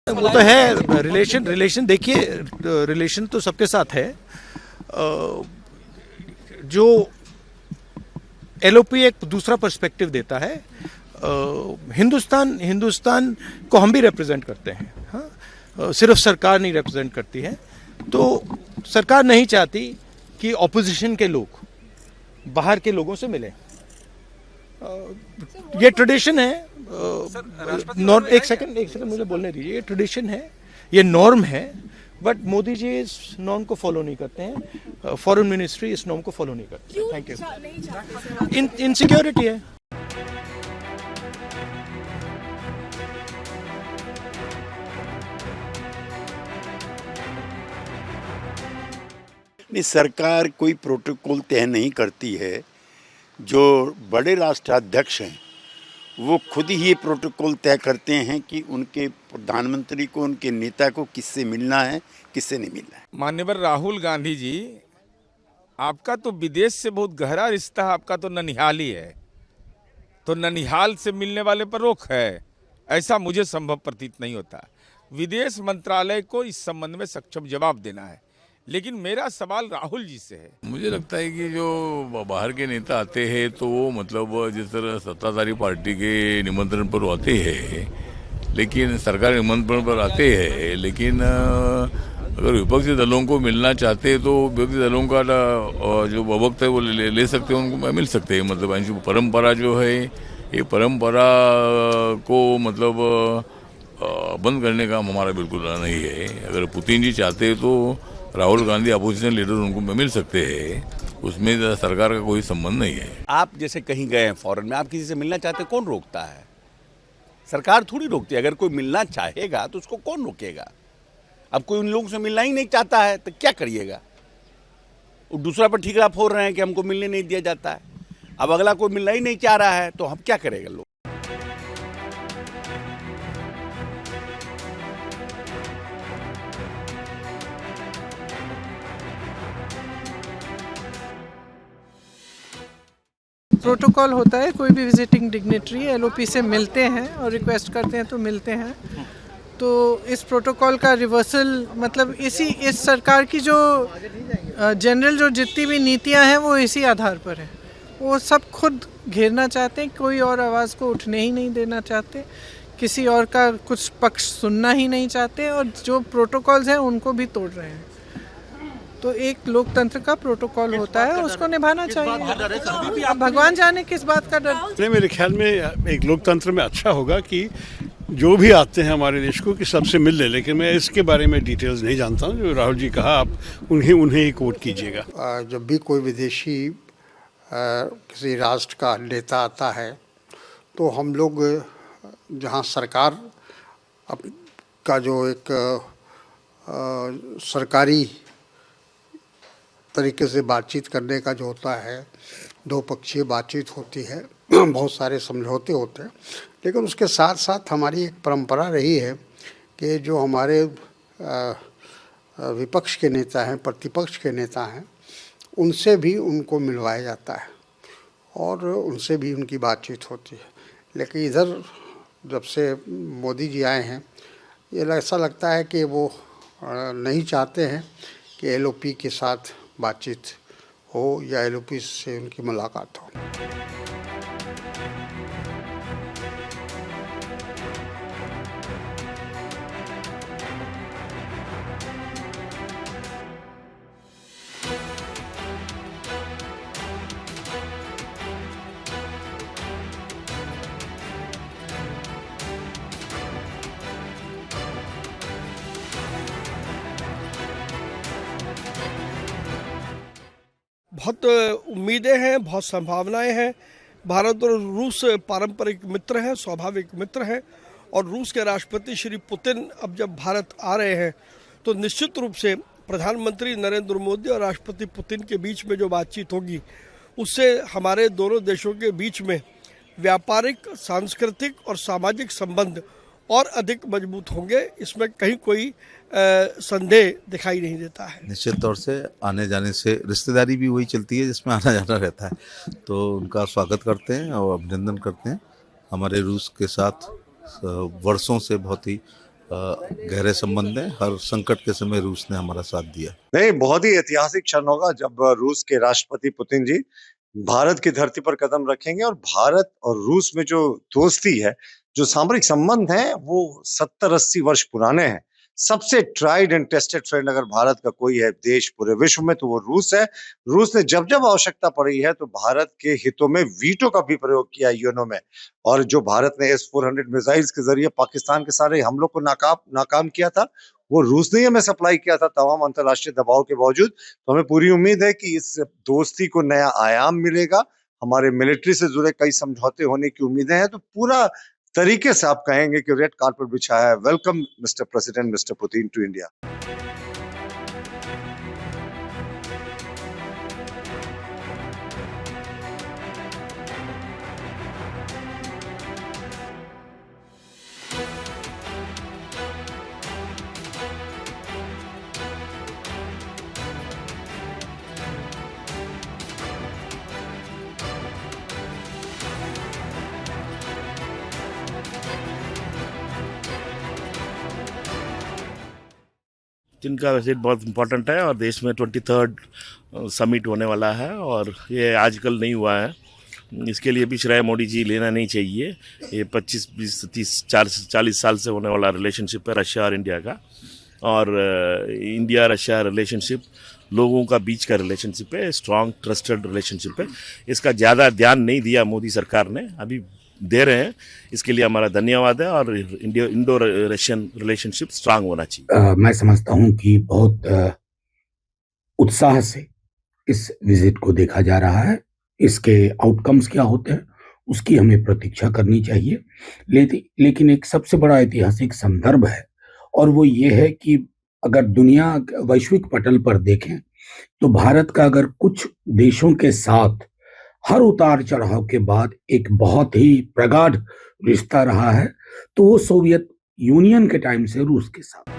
वो तो है रिलेशन देखिए, रिलेशन तो सबके साथ है। जो एलओपी एक दूसरा पर्सपेक्टिव देता है। हिंदुस्तान को हम भी रिप्रेजेंट करते हैं। हाँ, सिर्फ सरकार नहीं रिप्रेजेंट करती है। तो सरकार नहीं चाहती कि ऑपोजिशन के लोग बाहर के लोगों से मिलें। ये ट्रेडिशन है। एक सेकंड मुझे बोलने दीजिए। ये ट्रेडिशन है, ये नॉर्म है, बट मोदी जी इस नॉर्म को फॉलो नहीं करते हैं। फॉरेन मिनिस्ट्री इस नॉर्म को फॉलो नहीं करती है। Thank you. इनसिक्योरिटी है। नहीं, सरकार कोई प्रोटोकॉल तय नहीं करती है। जो बड़े राष्ट्राध्यक्ष हैं वो खुद ही प्रोटोकॉल तय करते हैं कि उनके प्रधानमंत्री को, उनके नेता को किससे मिलना है, किससे नहीं मिलना है। माननीय राहुल गांधी जी, आपका तो विदेश से बहुत गहरा रिश्ता है, आपका तो ननिहाल ही है, तो ननिहाल से मिलने वाले पर रोक है, ऐसा मुझे संभव प्रतीत नहीं होता। विदेश मंत्रालय को इस संबंध में सक्षम जवाब देना है। लेकिन मेरा सवाल राहुल जी से है। मुझे लगता है कि जो बाहर के नेता आते हैं तो वो मतलब जिस तरह सत्ताधारी पार्टी के निमंत्रण पर आते हैं, लेकिन सरकारी निमंत्रण पर आते हैं, लेकिन अगर विपक्षी दलों को मिलना चाहते हैं तो विपक्षी दलों का जो वक्त है वो ले सकते हैं, उनको मिल सकते हैं। मतलब परंपरा जो है, ये परंपरा को मतलब बंद करने का हमारा बिल्कुल नहीं है। अगर पुतिन जी चाहते हैं तो राहुल गांधी अपोजिशन लीडर उनको मिल सकते हैं, उसमें सरकार का कोई संबंध नहीं है। आप जैसे कहीं गए हैं फॉरेन में, आप किसी से मिलना चाहते हैं, कौन रोकता है? सरकार थोड़ी रोकती है। अगर कोई मिलना चाहेगा तो उसको कौन रोकेगा? अब कोई उन लोगों से मिलना ही नहीं चाहता है तो क्या करिएगा? दूसरा पर ठीकरा फोड़ रहे हैं कि हमको मिलने नहीं दिया जाता है। अब अगला कोई मिलना ही नहीं चाह रहा है तो हम क्या करेगा लोग? प्रोटोकॉल होता है, कोई भी विजिटिंग डिग्नेटरी एलओपी से मिलते हैं और रिक्वेस्ट करते हैं तो मिलते हैं। तो इस प्रोटोकॉल का रिवर्सल मतलब इस सरकार की जो जनरल जो जितनी भी नीतियां हैं वो इसी आधार पर है। वो सब खुद घेरना चाहते हैं, कोई और आवाज़ को उठने ही नहीं देना चाहते, किसी और का कुछ पक्ष सुनना ही नहीं चाहते, और जो प्रोटोकॉल्स हैं उनको भी तोड़ रहे हैं। तो एक लोकतंत्र का प्रोटोकॉल होता है, उसको निभाना चाहिए। अब भगवान जाने किस बात का डर। मेरे ख्याल में एक लोकतंत्र में अच्छा होगा कि जो भी आते हैं हमारे देश को कि सबसे मिल ले, लेकिन मैं इसके बारे में डिटेल्स नहीं जानता हूँ। जो राहुल जी कहा आप उन्हें ही कोट कीजिएगा। जब भी कोई विदेशी किसी राष्ट्र का नेता आता है तो हम लोग जहाँ सरकार का जो एक सरकारी तरीके से बातचीत करने का जो होता है, दो पक्षीय बातचीत होती है, बहुत सारे समझौते होते हैं, लेकिन उसके साथ साथ हमारी एक परंपरा रही है कि जो हमारे विपक्ष के नेता हैं, प्रतिपक्ष के नेता हैं, उनसे भी उनको मिलवाया जाता है और उनसे भी उनकी बातचीत होती है। लेकिन इधर जब से मोदी जी आए हैं, ये ऐसा लगता है कि वो नहीं चाहते हैं कि एलओपी के साथ बातचीत हो या एलओपी से उनकी मुलाकात हो। बहुत उम्मीदें हैं, बहुत संभावनाएं हैं। भारत और रूस पारंपरिक मित्र हैं, स्वाभाविक मित्र हैं, और रूस के राष्ट्रपति श्री पुतिन अब जब भारत आ रहे हैं तो निश्चित रूप से प्रधानमंत्री नरेंद्र मोदी और राष्ट्रपति पुतिन के बीच में जो बातचीत होगी उससे हमारे दोनों देशों के बीच में व्यापारिक, सांस्कृतिक और सामाजिक संबंध और अधिक मजबूत होंगे। इसमें कहीं कोई संदेह दिखाई नहीं देता है। निश्चित तौर से आने जाने से रिश्तेदारी भी वही चलती है जिसमें आना जाना रहता है, तो उनका स्वागत करते हैं और अभिनंदन करते हैं। हमारे रूस के साथ वर्षों से बहुत ही गहरे संबंध हैं। हर संकट के समय रूस ने हमारा साथ दिया। नहीं, बहुत ही ऐतिहासिक क्षण होगा जब रूस के राष्ट्रपति पुतिन जी भारत की धरती पर कदम रखेंगे और भारत और रूस में जो दोस्ती है, जो सामरिक संबंध है, वो 70-80 वर्ष पुराने हैं। सबसे ट्राइड एंड टेस्टेड फ्रेंड अगर भारत का कोई है देश पूरे विश्व में तो वो रूस है। रूस ने जब जब आवश्यकता पड़ी है तो भारत के हितों में वीटो का भी प्रयोग किया यूएनओ में, और जो भारत ने S-400 मिसाइल्स के जरिए पाकिस्तान के सारे हमलों को नाकाम किया था, वो रूस ने हमें सप्लाई किया था तमाम अंतर्राष्ट्रीय दबाव के बावजूद। तो हमें पूरी उम्मीद है कि इस दोस्ती को नया आयाम मिलेगा। हमारे मिलिट्री से जुड़े कई समझौते होने की उम्मीदें हैं, तो पूरा तरीके से आप कहेंगे कि रेड कार्पेट बिछाया है। Welcome mister president, mister Putin to India. जिनका विजिट बहुत इम्पोर्टेंट है और देश में 23rd समिट होने वाला है और ये आजकल नहीं हुआ है। इसके लिए भी श्रेय मोदी जी लेना नहीं चाहिए। ये 25, 20, 30, 40 साल से होने वाला रिलेशनशिप है रशिया और इंडिया का, और इंडिया रशिया रिलेशनशिप लोगों का बीच का रिलेशनशिप है, स्ट्रॉन्ग ट्रस्टेड रिलेशनशिप है। इसका ज़्यादा ध्यान नहीं दिया मोदी सरकार ने, अभी दे रहे हैं, इसके लिए हमारा धन्यवाद है। और इंडो रशियन रिलेशनशिप स्ट्रांग होना चाहिए। मैं समझता हूं कि बहुत उत्साह से इस विजिट को देखा जा रहा है। इसके आउटकम्स क्या होते हैं उसकी हमें प्रतीक्षा करनी चाहिए, लेकिन एक सबसे बड़ा ऐतिहासिक संदर्भ है और वो ये है कि अगर दुनिया वैश्विक पटल पर देखें तो भारत का अगर कुछ देशों के साथ हर उतार चढ़ाव के बाद एक बहुत ही प्रगाढ़ रिश्ता रहा है तो वो सोवियत यूनियन के टाइम से रूस के साथ।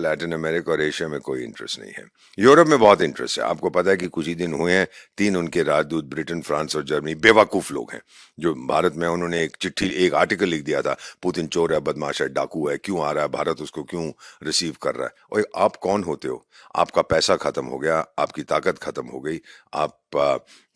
लैटिन अमेरिका और एशिया में कोई इंटरेस्ट नहीं है। यूरोप में बहुत इंटरेस्ट है। आपको पता है कि कुछ ही दिन हुए हैं 3 उनके राजदूत ब्रिटेन, फ्रांस और जर्मनी बेवकूफ लोग हैं जो भारत में, उन्होंने एक आर्टिकल लिख दिया था, पुतिन चोर है, बदमाश है, डाकू है, क्यों आ रहा है भारत, उसको क्यों रिसीव कर रहा है। और आप कौन होते हो? आपका पैसा खत्म हो गया, आपकी ताकत खत्म हो गई, आप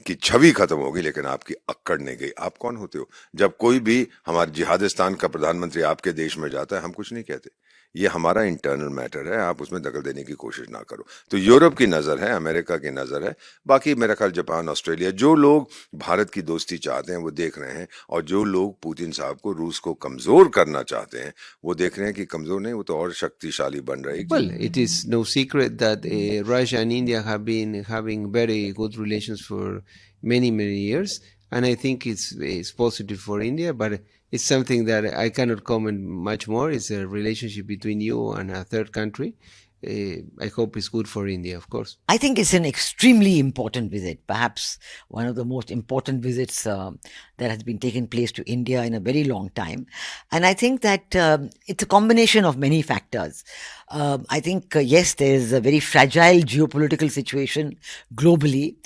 की छवि खत्म होगी, लेकिन आपकी अक्कड़ नहीं गई। आप कौन होते हो? जब कोई भी हमारे जिहादिस्तान का प्रधानमंत्री आपके देश में जाता है, हम कुछ नहीं कहते। ये हमारा इंटरनल मैटर है, आप उसमें दखल देने की कोशिश ना करो। तो यूरोप की नज़र है, अमेरिका की नज़र है, बाकी मेरा ख्याल जापान, ऑस्ट्रेलिया, जो लोग भारत की दोस्ती चाहते हैं वो देख रहे हैं, और जो लोग पुतिन साहब को, रूस को कमज़ोर करना चाहते हैं वो देख रहे हैं कि कमज़ोर नहीं, वो तो और शक्तिशाली बन रहे हैं। Well, it is no secret that Russia and India have been having very good relations for many years, and I think it's positive for India, but it's something that I cannot comment much more. It's a relationship between you and a third country. I hope it's good for India, of course. I think it's an extremely important visit, perhaps one of the most important visits that has been taken place to India in a very long time. And I think that it's a combination of many factors. I think, yes, there is a very fragile geopolitical situation globally.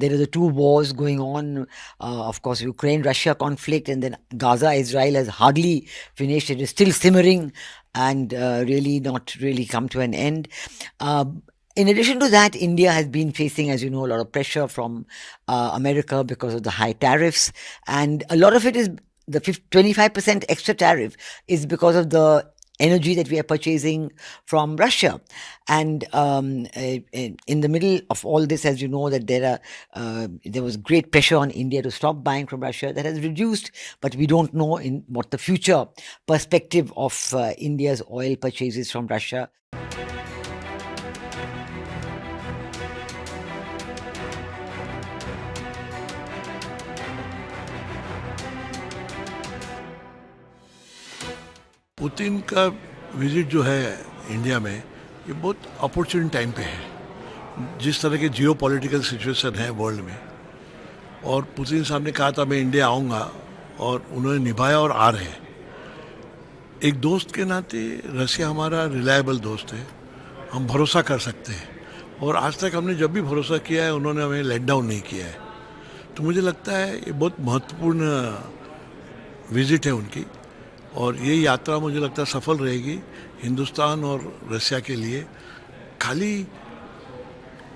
There are the 2 wars going on. Of course, Ukraine-Russia conflict, and then Gaza-Israel has hardly finished. It is still simmering and really not really come to an end. In addition to that, India has been facing, as you know, a lot of pressure from America because of the high tariffs. And a lot of it is the 25% extra tariff is because of the energy that we are purchasing from Russia. And in the middle of all this, as you know, that there was great pressure on India to stop buying from Russia. That has reduced, but we don't know in what the future perspective of India's oil purchases from Russia. Putin का visit जो है India में, ये बहुत opportune time पे है। जिस तरह के जियो पॉलिटिकल सिचुएशन है वर्ल्ड में, और पुतिन साहब ने कहा था मैं इंडिया आऊँगा, और उन्होंने निभाया और आ रहे हैं। एक दोस्त के नाते रसिया हमारा रिलायबल दोस्त है, हम भरोसा कर सकते हैं, और आज तक हमने जब भी भरोसा किया है उन्होंने हमें लेट डाउन नहीं किया है। तो मुझे लगता है ये बहुत महत्वपूर्ण विजिट है उनकी, और ये यात्रा मुझे लगता है सफल रहेगी हिंदुस्तान और रसिया के लिए। खाली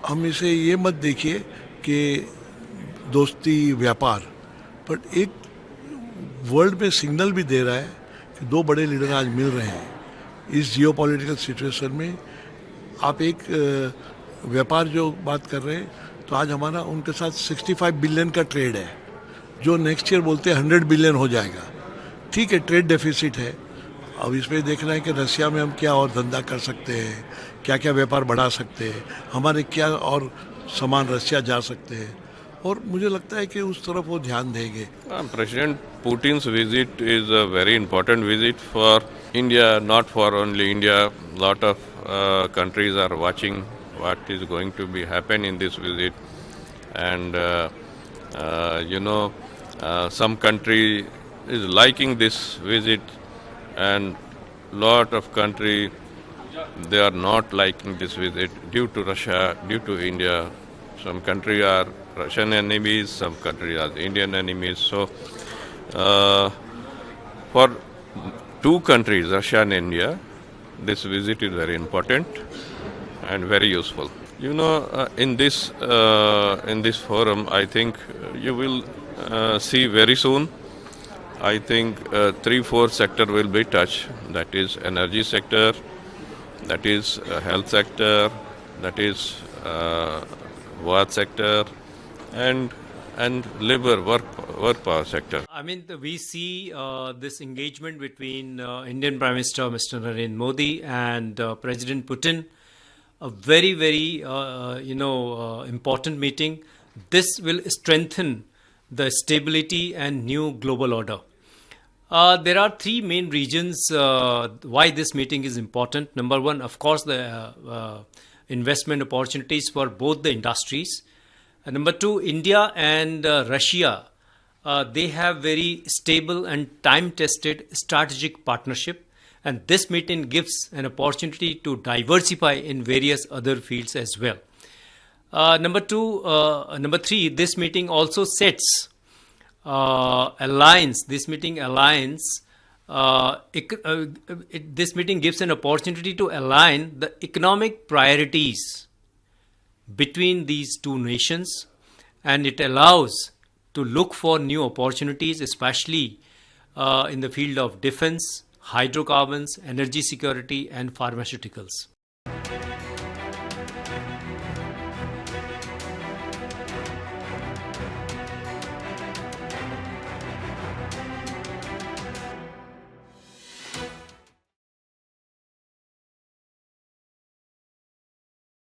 हम इसे ये मत देखिए कि दोस्ती व्यापार, बट एक वर्ल्ड में सिग्नल भी दे रहा है कि दो बड़े लीडर आज मिल रहे हैं इस जियो पॉलिटिकल सिचुएशन में। आप एक व्यापार जो बात कर रहे हैं, तो आज हमारा उनके साथ 65 बिलियन का ट्रेड है, जो नेक्स्ट ईयर बोलते हैं 100 बिलियन हो जाएगा। ठीक है, ट्रेड डेफिसिट है, अब इसमें देखना है कि रसिया में हम क्या और धंधा कर सकते हैं, क्या क्या व्यापार बढ़ा सकते हैं, हमारे क्या और सामान रसिया जा सकते हैं, और मुझे लगता है कि उस तरफ वो ध्यान देंगे। President Putin's visit is a very important visit for India, not for only India. Lot of countries are watching what is going to be happen in this visit, and some country is liking this visit, and lot of country they are not liking this visit due to Russia, due to India. Some country are Russian enemies, some country are Indian enemies. So for two countries, Russia and India, this visit is very important and very useful. In this forum, I think you will see very soon. I think 3-4 sector will be touched. That is energy sector, that is health sector, that is war sector, and labor work power sector. I mean, we see this engagement between Indian Prime Minister Mr. Narendra Modi and President Putin, a very, very important meeting. This will strengthen the stability and new global order. There are three main reasons why this meeting is important. Number one, of course, the investment opportunities for both the industries. Number two, India and Russia, they have very stable and time-tested strategic partnership, and this meeting gives an opportunity to diversify in various other fields as well. Number three, this meeting also sets alliance. This meeting gives an opportunity to align the economic priorities between these two nations, and it allows to look for new opportunities, especially in the field of defense, hydrocarbons, energy security, and pharmaceuticals.